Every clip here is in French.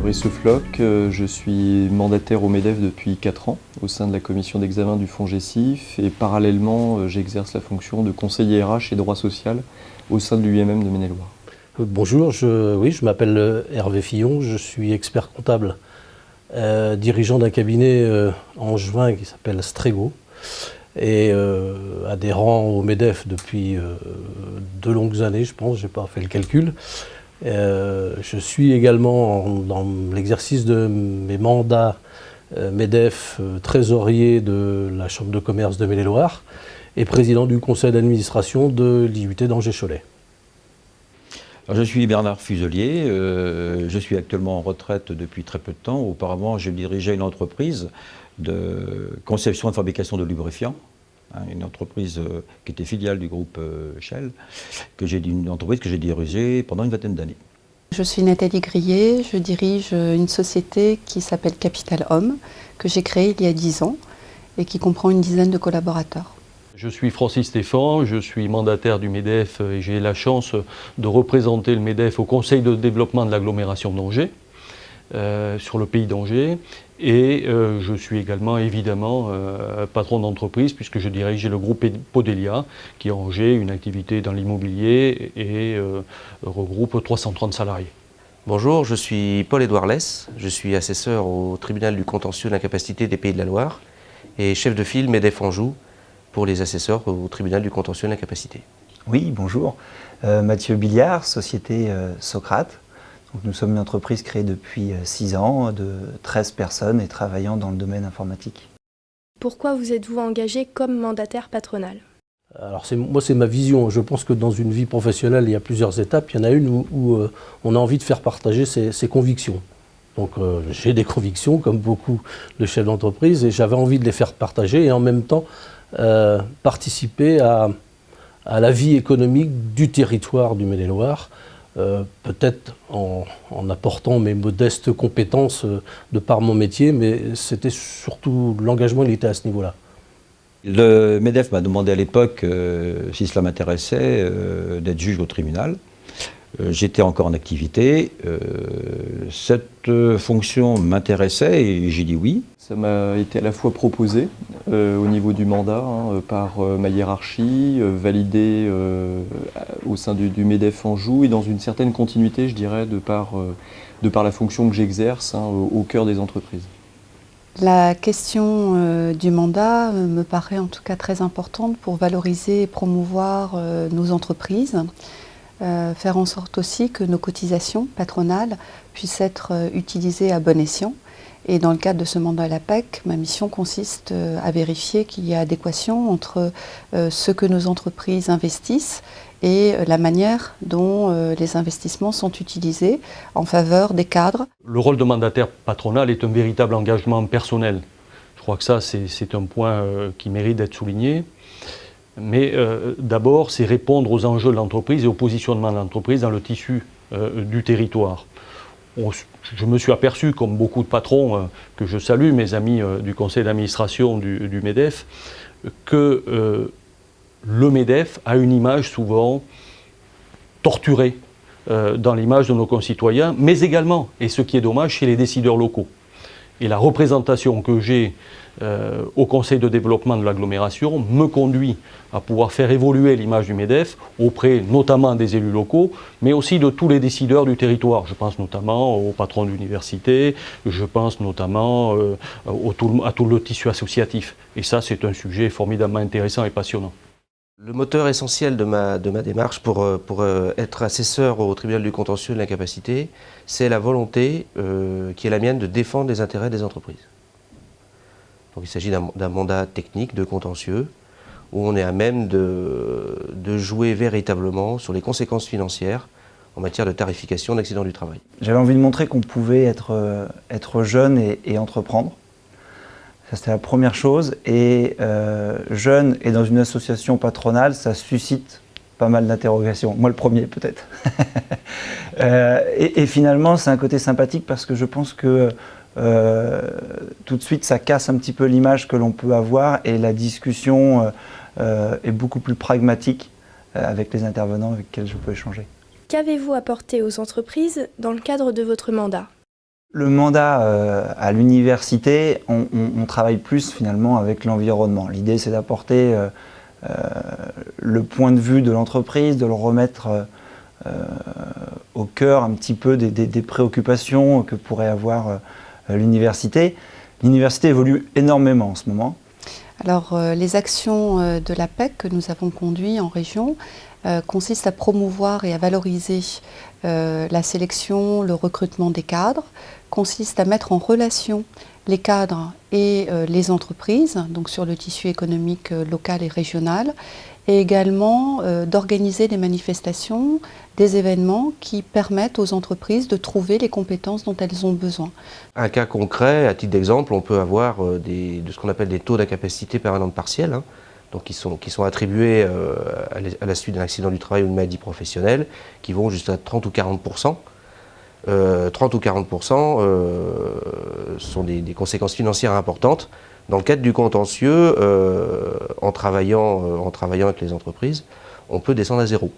Fabrice Floch, je suis mandataire au MEDEF depuis 4 ans au sein de la commission d'examen du FONGECIF et parallèlement j'exerce la fonction de conseiller RH et droit social au sein de l'UIMM de Maine-et-Loire. Bonjour, je m'appelle Hervé Fillon, je suis expert comptable, dirigeant d'un cabinet angevin qui s'appelle Strego et adhérent au MEDEF depuis de longues années, je pense, je n'ai pas fait le calcul. Je suis également dans l'exercice de mes mandats MEDEF, trésorier de la Chambre de commerce de Maine-et-Loire et président du conseil d'administration de l'IUT d'Angers-Cholet. Je suis Bernard Fuselier, je suis actuellement en retraite depuis très peu de temps. Auparavant, je dirigeais une entreprise de conception et de fabrication de lubrifiants, une entreprise qui était filiale du groupe Shell, une entreprise que j'ai dirigée pendant une vingtaine d'années. Je suis Nathalie Grillet, je dirige une société qui s'appelle Capital Homme, que j'ai créée il y a 10 ans et qui comprend une dizaine de collaborateurs. Je suis Francis Stéphan, je suis mandataire du MEDEF et j'ai la chance de représenter le MEDEF au Conseil de développement de l'agglomération d'Angers, sur le pays d'Angers. Et je suis également évidemment patron d'entreprise puisque je dirige le groupe Podelia qui a à Angers une activité dans l'immobilier et regroupe 330 salariés. Bonjour, je suis Paul-Édouard Lès, je suis assesseur au tribunal du contentieux de l'incapacité des Pays de la Loire et chef de file MEDEF Anjou pour les assesseurs au tribunal du contentieux de l'incapacité. Oui, bonjour. Mathieu Billiard, société Socrate. Donc, nous sommes une entreprise créée depuis 6 ans, de 13 personnes et travaillant dans le domaine informatique. Pourquoi vous êtes-vous engagé comme mandataire patronal? Alors moi c'est ma vision, je pense que dans une vie professionnelle il y a plusieurs étapes, il y en a une où on a envie de faire partager ses convictions. Donc j'ai des convictions comme beaucoup de chefs d'entreprise et j'avais envie de les faire partager et en même temps participer à la vie économique du territoire du Maine-et-Loire, peut-être en apportant mes modestes compétences de par mon métier, mais c'était surtout l'engagement, il était à ce niveau-là. Le MEDEF m'a demandé à l'époque si cela m'intéressait d'être juge au tribunal. J'étais encore en activité, cette fonction m'intéressait et j'ai dit oui. Ça m'a été à la fois proposé au niveau du mandat par ma hiérarchie, validé au sein du MEDEF Anjou et dans une certaine continuité, je dirais, de par la fonction que j'exerce au cœur des entreprises. La question du mandat me paraît en tout cas très importante pour valoriser et promouvoir nos entreprises. Faire en sorte aussi que nos cotisations patronales puissent être utilisées à bon escient. Et dans le cadre de ce mandat à la PEC, ma mission consiste à vérifier qu'il y a adéquation entre ce que nos entreprises investissent et la manière dont les investissements sont utilisés en faveur des cadres. Le rôle de mandataire patronal est un véritable engagement personnel. Je crois que ça, c'est un point qui mérite d'être souligné. Mais d'abord, c'est répondre aux enjeux de l'entreprise et au positionnement de l'entreprise dans le tissu du territoire. Je me suis aperçu, comme beaucoup de patrons que je salue, mes amis du conseil d'administration du MEDEF, que le MEDEF a une image souvent torturée dans l'image de nos concitoyens, mais également, et ce qui est dommage, chez les décideurs locaux. Et la représentation que j'ai au conseil de développement de l'agglomération me conduit à pouvoir faire évoluer l'image du MEDEF auprès notamment des élus locaux, mais aussi de tous les décideurs du territoire. Je pense notamment aux patrons d'université, je pense notamment à tout le tissu associatif. Et ça, c'est un sujet formidablement intéressant et passionnant. Le moteur essentiel de ma démarche pour être assesseur au tribunal du contentieux de l'incapacité, c'est la volonté qui est la mienne de défendre les intérêts des entreprises. Donc il s'agit d'un mandat technique de contentieux où on est à même de jouer véritablement sur les conséquences financières en matière de tarification d'accidents du travail. J'avais envie de montrer qu'on pouvait être jeune et entreprendre. Ça, c'était la première chose. Et jeune et dans une association patronale, ça suscite pas mal d'interrogations. Moi, le premier, peut-être. Et finalement, c'est un côté sympathique parce que je pense que tout de suite, ça casse un petit peu l'image que l'on peut avoir et la discussion est beaucoup plus pragmatique avec les intervenants avec lesquels je peux échanger. Qu'avez-vous apporté aux entreprises dans le cadre de votre mandat ? Le mandat à l'université, on travaille plus finalement avec l'environnement. L'idée, c'est d'apporter le point de vue de l'entreprise, de le remettre au cœur un petit peu des préoccupations que pourrait avoir l'université. L'université évolue énormément en ce moment. Alors, les actions de l'APEC que nous avons conduites en région consistent à promouvoir et à valoriser la sélection, le recrutement des cadres, consiste à mettre en relation les cadres et les entreprises, donc sur le tissu économique local et régional, et également d'organiser des manifestations, des événements qui permettent aux entreprises de trouver les compétences dont elles ont besoin. Un cas concret, à titre d'exemple, on peut avoir de ce qu'on appelle des taux d'incapacité permanente partielle, hein, donc qui sont attribués à la suite d'un accident du travail ou d'une maladie professionnelle, qui vont jusqu'à 30 ou 40%. 30 ou 40% sont des conséquences financières importantes. Dans le cadre du contentieux, en travaillant avec les entreprises, on peut descendre à zéro.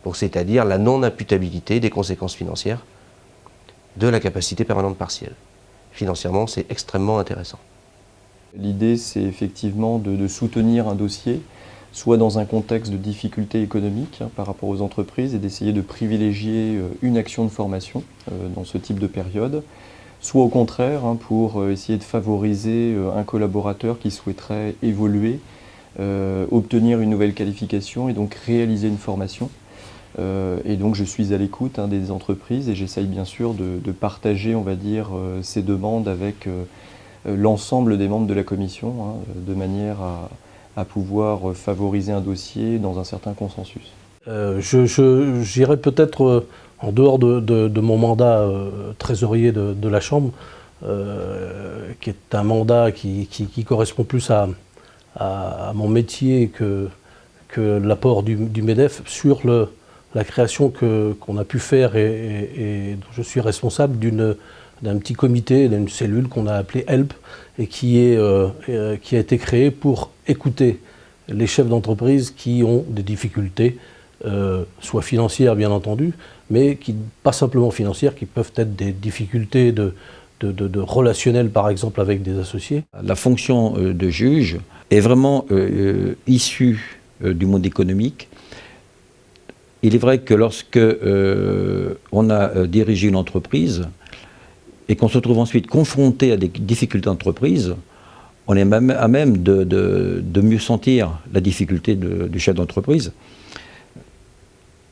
Donc c'est-à-dire la non-imputabilité des conséquences financières de l'incapacité permanente partielle. Financièrement, c'est extrêmement intéressant. L'idée, c'est effectivement de soutenir un dossier, soit dans un contexte de difficulté économique par rapport aux entreprises et d'essayer de privilégier une action de formation dans ce type de période, soit au contraire pour essayer de favoriser un collaborateur qui souhaiterait évoluer, obtenir une nouvelle qualification et donc réaliser une formation. Et donc je suis à l'écoute des entreprises et j'essaye bien sûr de partager, on va dire, ces demandes avec l'ensemble des membres de la commission, de manière à pouvoir favoriser un dossier dans un certain consensus. J'irai peut-être en dehors de mon mandat trésorier de la Chambre, qui est un mandat qui correspond plus à mon métier que l'apport du MEDEF sur la création qu'on a pu faire et dont je suis responsable d'un petit comité, d'une cellule qu'on a appelée HELP et qui a été créée pour écouter les chefs d'entreprise qui ont des difficultés, soit financières bien entendu, mais pas simplement financières, qui peuvent être des difficultés de relationnel par exemple avec des associés. La fonction de juge est vraiment issue du monde économique. Il est vrai que lorsque on a dirigé une entreprise et qu'on se trouve ensuite confronté à des difficultés d'entreprise, on est même à même de mieux sentir la difficulté du chef d'entreprise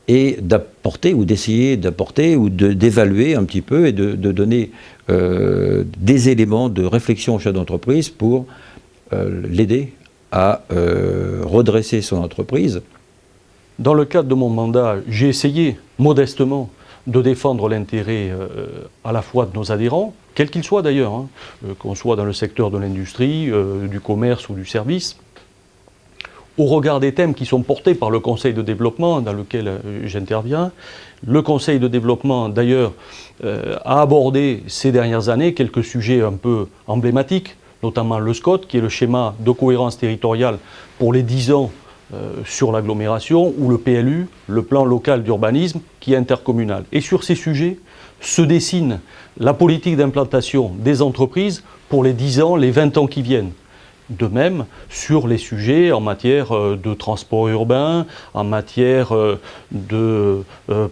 et d'apporter ou d'essayer d'apporter ou d'évaluer un petit peu et de donner des éléments de réflexion au chef d'entreprise pour l'aider à redresser son entreprise. Dans le cadre de mon mandat, j'ai essayé modestement de défendre l'intérêt à la fois de nos adhérents, quels qu'ils soient d'ailleurs, qu'on soit dans le secteur de l'industrie, du commerce ou du service, au regard des thèmes qui sont portés par le Conseil de développement dans lequel j'interviens. Le Conseil de développement d'ailleurs a abordé ces dernières années quelques sujets un peu emblématiques, notamment le SCOT, qui est le schéma de cohérence territoriale pour les 10 ans sur l'agglomération, ou le PLU, le plan local d'urbanisme, qui est intercommunal. Et sur ces sujets se dessine la politique d'implantation des entreprises pour les 10 ans, les 20 ans qui viennent. De même, sur les sujets en matière de transport urbain, en matière de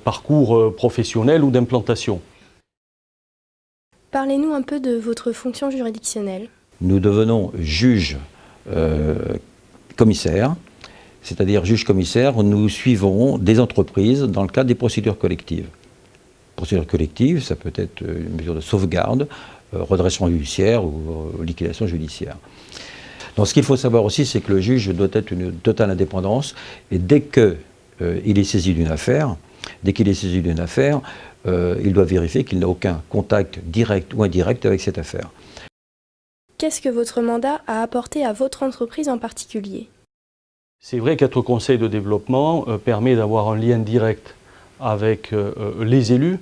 parcours professionnel ou d'implantation. Parlez-nous un peu de votre fonction juridictionnelle. Nous devenons juges commissaires. C'est-à-dire juge-commissaire, nous suivons des entreprises dans le cadre des procédures collectives. Procédures collectives, ça peut être une mesure de sauvegarde, redressement judiciaire ou liquidation judiciaire. Donc ce qu'il faut savoir aussi, c'est que le juge doit être une totale indépendance et dès qu'il est saisi d'une affaire, il doit vérifier qu'il n'a aucun contact direct ou indirect avec cette affaire. Qu'est-ce que votre mandat a apporté à votre entreprise en particulier ? C'est vrai qu'être conseil de développement permet d'avoir un lien direct avec les élus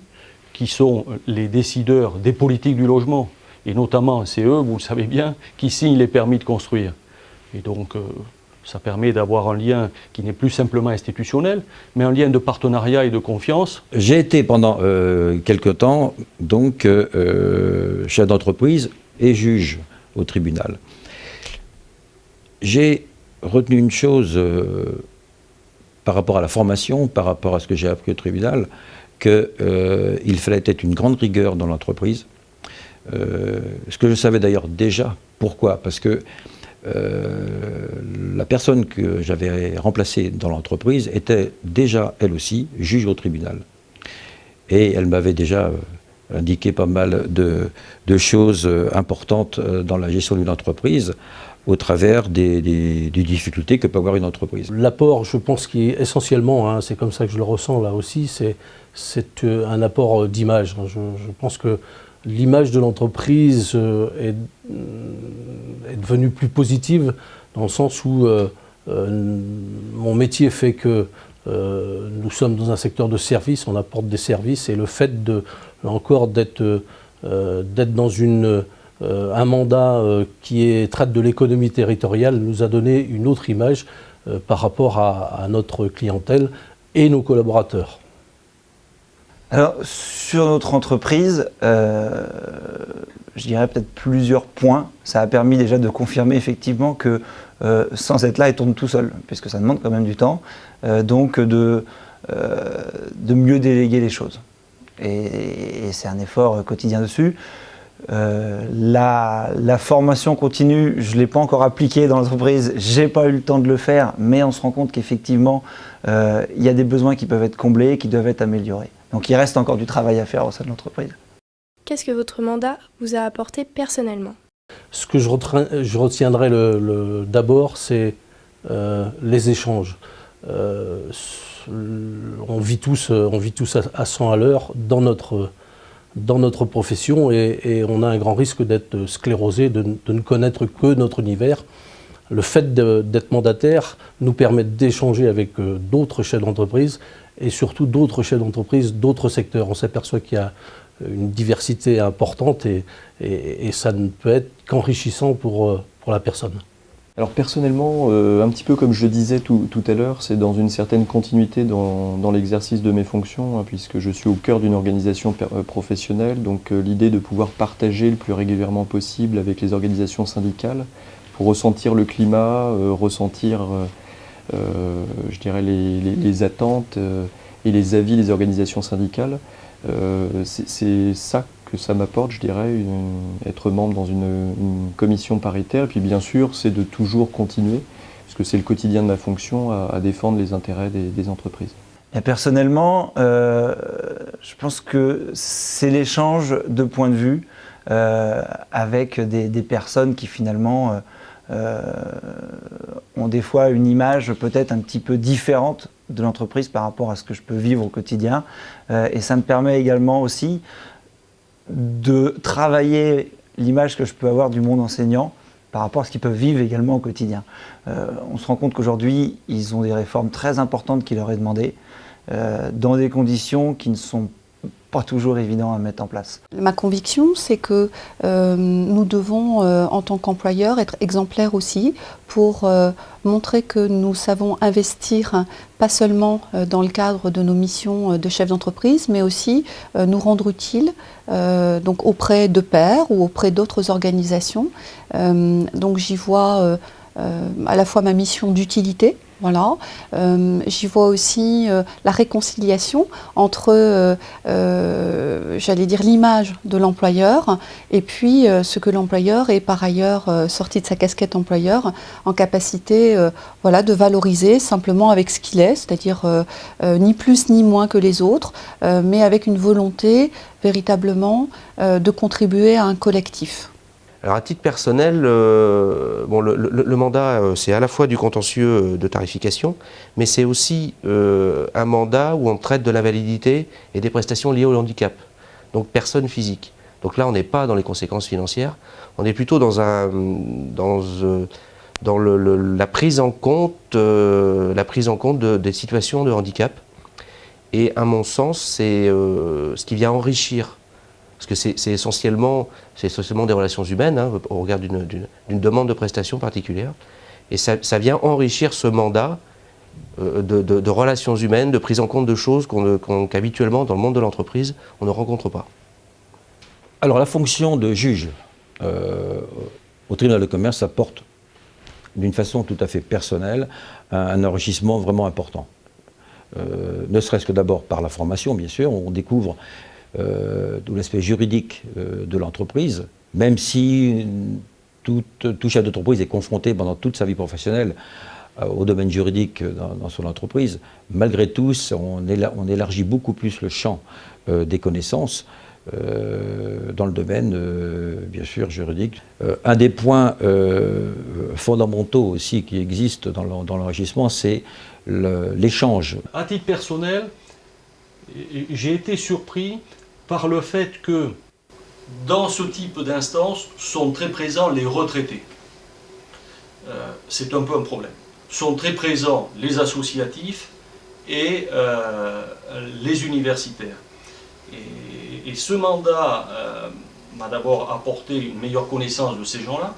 qui sont les décideurs des politiques du logement. Et notamment, c'est eux, vous le savez bien, qui signent les permis de construire. Et donc, Ça permet d'avoir un lien qui n'est plus simplement institutionnel, mais un lien de partenariat et de confiance. J'ai été pendant quelque temps donc chef d'entreprise et juge au tribunal. J'ai retenu une chose par rapport à la formation, par rapport à ce que j'ai appris au tribunal, qu'il fallait être une grande rigueur dans l'entreprise. Ce que je savais d'ailleurs déjà. Pourquoi? Parce que la personne que j'avais remplacée dans l'entreprise était déjà, elle aussi, juge au tribunal. Et elle m'avait déjà indiqué pas mal de choses importantes dans la gestion d'une entreprise au travers des difficultés que peut avoir une entreprise. L'apport, je pense, qui est essentiellement, c'est comme ça que je le ressens là aussi, c'est un apport d'image. Je pense que l'image de l'entreprise est devenue plus positive dans le sens où mon métier fait que nous sommes dans un secteur de service, on apporte des services et le fait d'être dans un mandat qui traite de l'économie territoriale nous a donné une autre image par rapport à notre clientèle et nos collaborateurs. Alors, sur notre entreprise, je dirais peut-être plusieurs points. Ça a permis déjà de confirmer effectivement que sans être là, elle tourne tout seul, puisque ça demande quand même du temps. Donc de mieux déléguer les choses. Et c'est un effort quotidien dessus. La formation continue, je ne l'ai pas encore appliquée dans l'entreprise, je n'ai pas eu le temps de le faire, mais on se rend compte qu'effectivement, il y a des besoins qui peuvent être comblés, qui doivent être améliorés. Donc il reste encore du travail à faire au sein de l'entreprise. Qu'est-ce que votre mandat vous a apporté personnellement? Ce que je retiendrai d'abord, c'est les échanges. On vit tous à 100 à l'heure dans notre profession et on a un grand risque d'être sclérosé, de ne connaître que notre univers. Le fait d'être mandataire nous permet d'échanger avec d'autres chefs d'entreprise et surtout d'autres chefs d'entreprise, d'autres secteurs. On s'aperçoit qu'il y a une diversité importante et ça ne peut être qu'enrichissant pour la personne. Alors personnellement, un petit peu comme je le disais tout à l'heure, c'est dans une certaine continuité dans l'exercice de mes fonctions, hein, puisque je suis au cœur d'une organisation professionnelle, donc l'idée de pouvoir partager le plus régulièrement possible avec les organisations syndicales pour ressentir le climat, ressentir je dirais les attentes et les avis des organisations syndicales. C'est ça que ça m'apporte, je dirais, être membre dans une commission paritaire. Et puis bien sûr, c'est de toujours continuer, puisque c'est le quotidien de ma fonction, à défendre les intérêts des entreprises. Et personnellement, je pense que c'est l'échange de points de vue avec des personnes qui finalement ont des fois une image peut-être un petit peu différente de l'entreprise par rapport à ce que je peux vivre au quotidien. Et ça me permet également aussi de travailler l'image que je peux avoir du monde enseignant par rapport à ce qu'ils peuvent vivre également au quotidien. On se rend compte qu'aujourd'hui, ils ont des réformes très importantes qui leur est demandées dans des conditions qui ne sont pas toujours évidentes à mettre en place. Ma conviction, c'est que nous devons, en tant qu'employeurs, être exemplaires aussi pour montrer que nous savons investir, pas seulement dans le cadre de nos missions de chef d'entreprise, mais aussi nous rendre utiles donc auprès de pairs ou auprès d'autres organisations. Donc j'y vois à la fois ma mission d'utilité. Voilà. J'y vois aussi la réconciliation entre, j'allais dire, l'image de l'employeur et puis ce que l'employeur est par ailleurs, sorti de sa casquette employeur, en capacité voilà, de valoriser simplement avec ce qu'il est, c'est-à-dire ni plus ni moins que les autres, mais avec une volonté véritablement de contribuer à un collectif. Alors à titre personnel, bon, le mandat, c'est à la fois du contentieux de tarification, mais c'est aussi un mandat où on traite de l'invalidité et des prestations liées au handicap, donc personnes physiques. Donc là, on n'est pas dans les conséquences financières, on est plutôt dans la prise en compte des situations de handicap. Et à mon sens, c'est ce qui vient enrichir. Parce que c'est essentiellement des relations humaines, hein, au regard d'une demande de prestation particulière. Et ça vient enrichir ce mandat de relations humaines, de prise en compte de choses qu'habituellement, dans le monde de l'entreprise, on ne rencontre pas. Alors la fonction de juge au tribunal de commerce apporte d'une façon tout à fait personnelle un enrichissement vraiment important. Ne serait-ce que d'abord par la formation, bien sûr, on découvre tout l'aspect juridique de l'entreprise, même si tout chef d'entreprise est confronté pendant toute sa vie professionnelle au domaine juridique dans son entreprise. Malgré tout, on élargit beaucoup plus le champ des connaissances dans le domaine, bien sûr, juridique. Un des points fondamentaux aussi qui existent dans l'enrichissement, c'est l'échange. À titre personnel, j'ai été surpris par le fait que dans ce type d'instance sont très présents les retraités. C'est un peu un problème. Sont très présents les associatifs et les universitaires. Et ce mandat m'a d'abord apporté une meilleure connaissance de ces gens-là,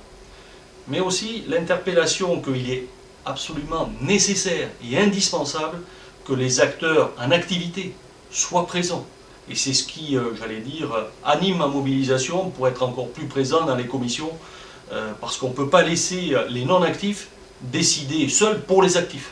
mais aussi l'interpellation qu'il est absolument nécessaire et indispensable que les acteurs en activité soient présents. Et c'est ce qui, j'allais dire, anime ma mobilisation pour être encore plus présent dans les commissions, parce qu'on ne peut pas laisser les non-actifs décider seuls pour les actifs.